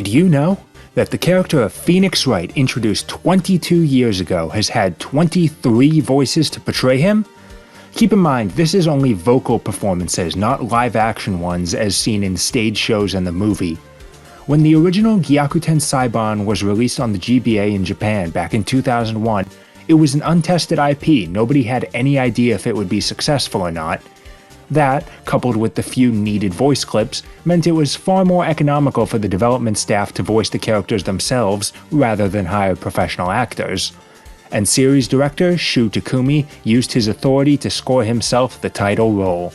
Did you know that the character of Phoenix Wright, introduced 22 years ago, has had 23 voices to portray him? Keep in mind, this is only vocal performances, not live-action ones as seen in stage shows and the movie. When the original Gyakuten Saiban was released on the GBA in Japan back in 2001, it was an untested IP. Nobody had any idea if it would be successful or not. That, coupled with the few needed voice clips, meant it was far more economical for the development staff to voice the characters themselves rather than hire professional actors. And series director Shu Takumi used his authority to score himself the title role.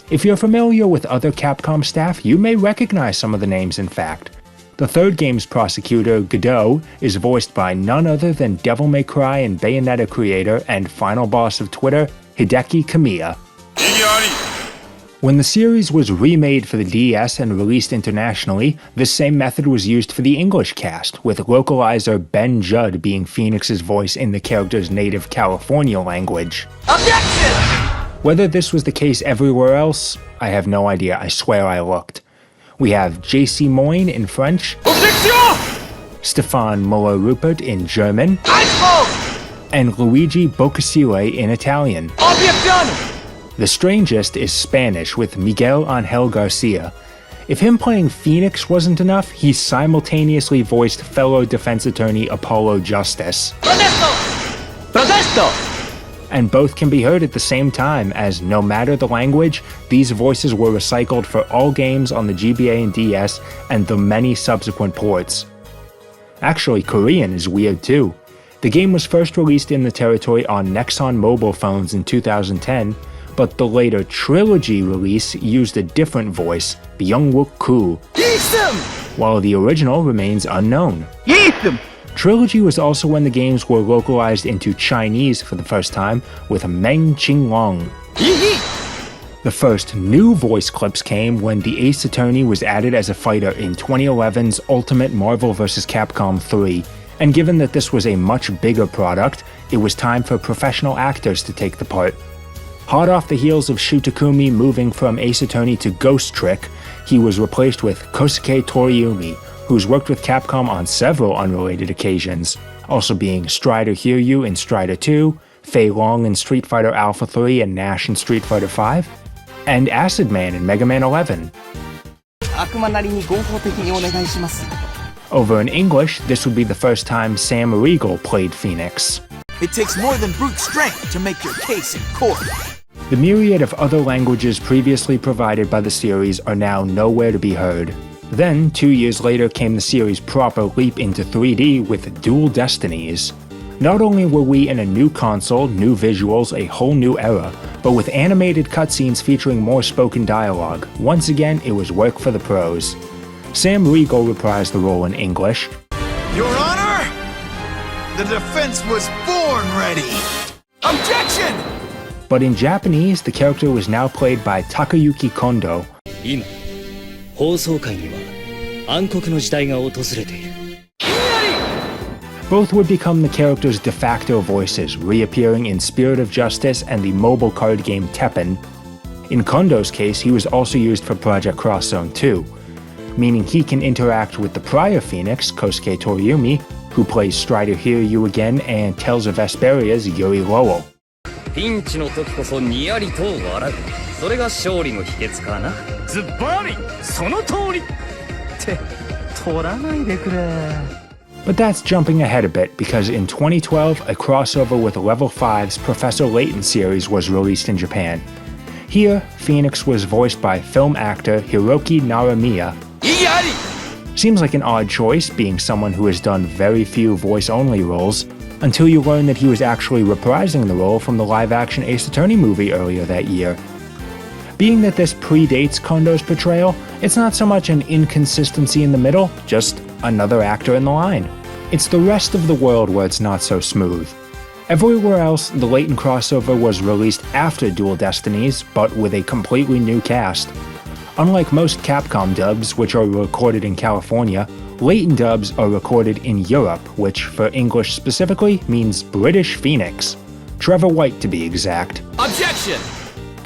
If you're familiar with other Capcom staff, you may recognize some of the names in fact. The third game's prosecutor, Godot, is voiced by none other than Devil May Cry and Bayonetta creator and final boss of Twitter, Hideki Kamiya. When the series was remade for the DS and released internationally, this same method was used for the English cast, with localizer Ben Judd being Phoenix's voice in the character's native California language. Objection! Whether this was the case everywhere else, I have no idea. I swear I looked. We have J.C. Moyne in French, Stefan Muller-Rupert in German, and Luigi Boccasile in Italian. The strangest is Spanish with Miguel Angel Garcia. If him playing Phoenix wasn't enough, he simultaneously voiced fellow defense attorney Apollo Justice. Protesto! And both can be heard at the same time, as no matter the language, these voices were recycled for all games on the GBA and DS and the many subsequent ports. Actually, Korean is weird too. The game was first released in the territory on Nexon mobile phones in 2010, but the later Trilogy release used a different voice, Byung-wook Koo, while the original remains unknown. Trilogy was also when the games were localized into Chinese for the first time with Meng Qinglong. The first new voice clips came when the Ace Attorney was added as a fighter in 2011's Ultimate Marvel vs. Capcom 3, and given that this was a much bigger product, it was time for professional actors to take the part. Hot off the heels of Shu Takumi moving from Ace Attorney to Ghost Trick, he was replaced with Kosuke Toriumi, who's worked with Capcom on several unrelated occasions, also being Strider Hiryu in Strider 2, Fei Long in Street Fighter Alpha 3 and Nash in Street Fighter 5, and Acid Man in Mega Man 11. Over in English, this would be the first time Sam Riegel played Phoenix. It takes more than brute strength to make your case in court. The myriad of other languages previously provided by the series are now nowhere to be heard. Then, 2 years later came the series' proper leap into 3D with Dual Destinies. Not only were we in a new console, new visuals, a whole new era, but with animated cutscenes featuring more spoken dialogue. Once again, it was work for the pros. Sam Riegel reprised the role in English. Your Honor, the defense was born ready. Objection! But in Japanese, the character was now played by Takayuki Kondo. Both would become the character's de facto voices, reappearing in Spirit of Justice and the mobile card game Teppen. In Kondo's case, he was also used for Project Cross Zone 2, meaning he can interact with the prior Phoenix, Kosuke Toriumi, who plays Strider Hiryu again and Tales of Vesperia's Yuri Lowell. But that's jumping ahead a bit, because in 2012, a crossover with Level 5's Professor Layton series was released in Japan. Here, Phoenix was voiced by film actor Hiroki Naramiya. Seems like an odd choice, being someone who has done very few voice-only roles, until you learn that he was actually reprising the role from the live-action Ace Attorney movie earlier that year. Being that this predates Kondo's portrayal, it's not so much an inconsistency in the middle, just another actor in the line. It's the rest of the world where it's not so smooth. Everywhere else, the Layton crossover was released after Dual Destinies, but with a completely new cast. Unlike most Capcom dubs, which are recorded in California, Layton dubs are recorded in Europe, which, for English specifically, means British Phoenix. Trevor White, to be exact. Objection!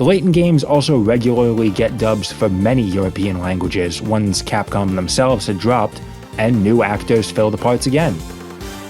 The Layton games also regularly get dubs for many European languages, ones Capcom themselves had dropped, and new actors fill the parts again.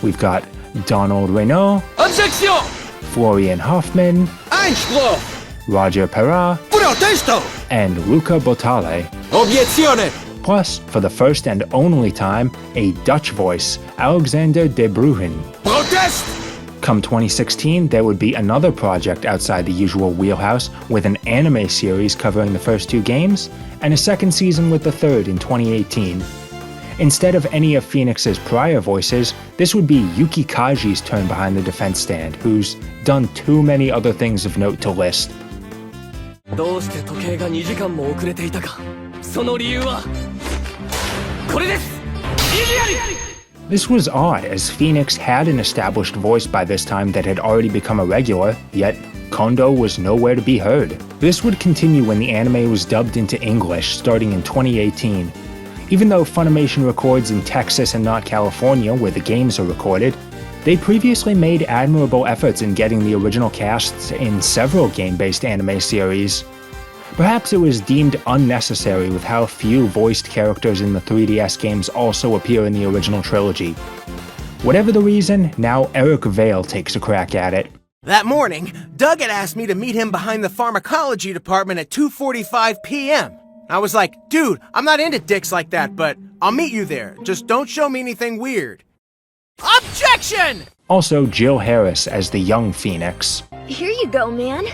We've got Donald Renault, Objection! Florian Hoffman, Einspruch! Roger Perra, Protesto! and Luca Botale. Obiezione! Plus, for the first and only time, a Dutch voice, Alexander de Bruijn. Protest! Come 2016, there would be another project outside the usual wheelhouse with an anime series covering the first two games, and a second season with the third in 2018. Instead of any of Phoenix's prior voices, this would be Yuki Kaji's turn behind the defense stand, who's done too many other things of note to list. どうして時計が2時間も遅れていたか。その理由はこれです。異議あり。This was odd, as Phoenix had an established voice by this time that had already become a regular, yet Kondo was nowhere to be heard. This would continue when the anime was dubbed into English, starting in 2018. Even though Funimation records in Texas and not California, where the games are recorded, they previously made admirable efforts in getting the original casts in several game-based anime series. Perhaps it was deemed unnecessary with how few voiced characters in the 3DS games also appear in the original trilogy. Whatever the reason, now Eric Vale takes a crack at it. That morning, Doug had asked me to meet him behind the pharmacology department at 2:45 p.m. I was like, dude, I'm not into dicks like that, but I'll meet you there. Just don't show me anything weird. Objection! Also, Jill Harris as the young Phoenix. Here you go, man.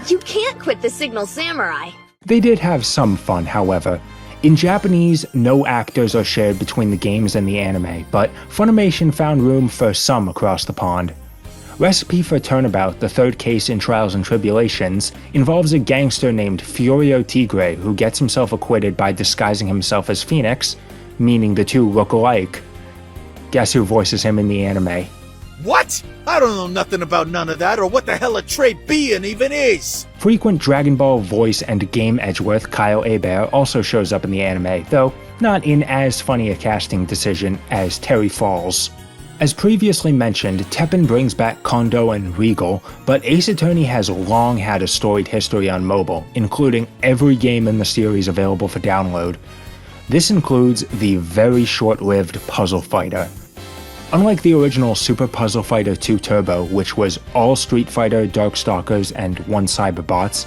You can't quit the Signal Samurai. They did have some fun, however. In Japanese, no actors are shared between the games and the anime, but Funimation found room for some across the pond. Recipe for Turnabout, the third case in Trials and Tribulations, involves a gangster named Furio Tigre who gets himself acquitted by disguising himself as Phoenix, meaning the two look alike. Guess who voices him in the anime? What? I don't know nothing about none of that or what the hell a trait being even is. Frequent Dragon Ball voice and game Edgeworth Kyle Hebert also shows up in the anime, though not in as funny a casting decision as Terry Falls. As previously mentioned, Teppen brings back Kondo and Regal, but Ace Attorney has long had a storied history on mobile, including every game in the series available for download. This includes the very short-lived Puzzle Fighter. Unlike the original Super Puzzle Fighter 2 Turbo, which was all Street Fighter, Darkstalkers, and one Cyberbots,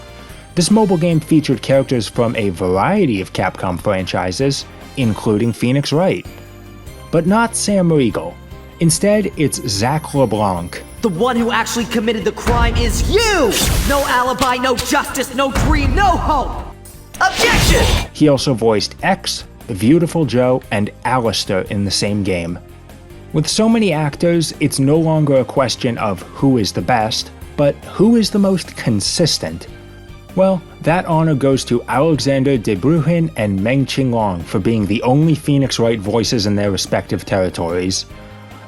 this mobile game featured characters from a variety of Capcom franchises, including Phoenix Wright. But not Sam Riegel. Instead, it's Zach LeBlanc. The one who actually committed the crime is you! No alibi, no justice, no dream, no hope! Objection! He also voiced X, the Beautiful Joe, and Alistair in the same game. With so many actors, it's no longer a question of who is the best, but who is the most consistent. Well, that honor goes to Alexander de Bruijn and Meng Qinglong for being the only Phoenix Wright voices in their respective territories.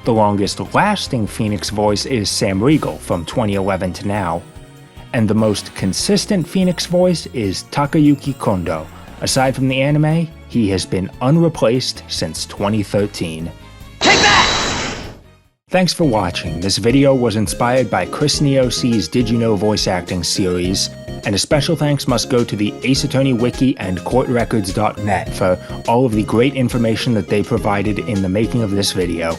The longest-lasting Phoenix voice is Sam Riegel from 2011 to now. And the most consistent Phoenix voice is Takayuki Kondo. Aside from the anime, he has been unreplaced since 2013. Thanks for watching. This video was inspired by Chris Neose's Did You Know voice acting series, and a special thanks must go to the Ace Attorney Wiki and CourtRecords.net for all of the great information that they provided in the making of this video.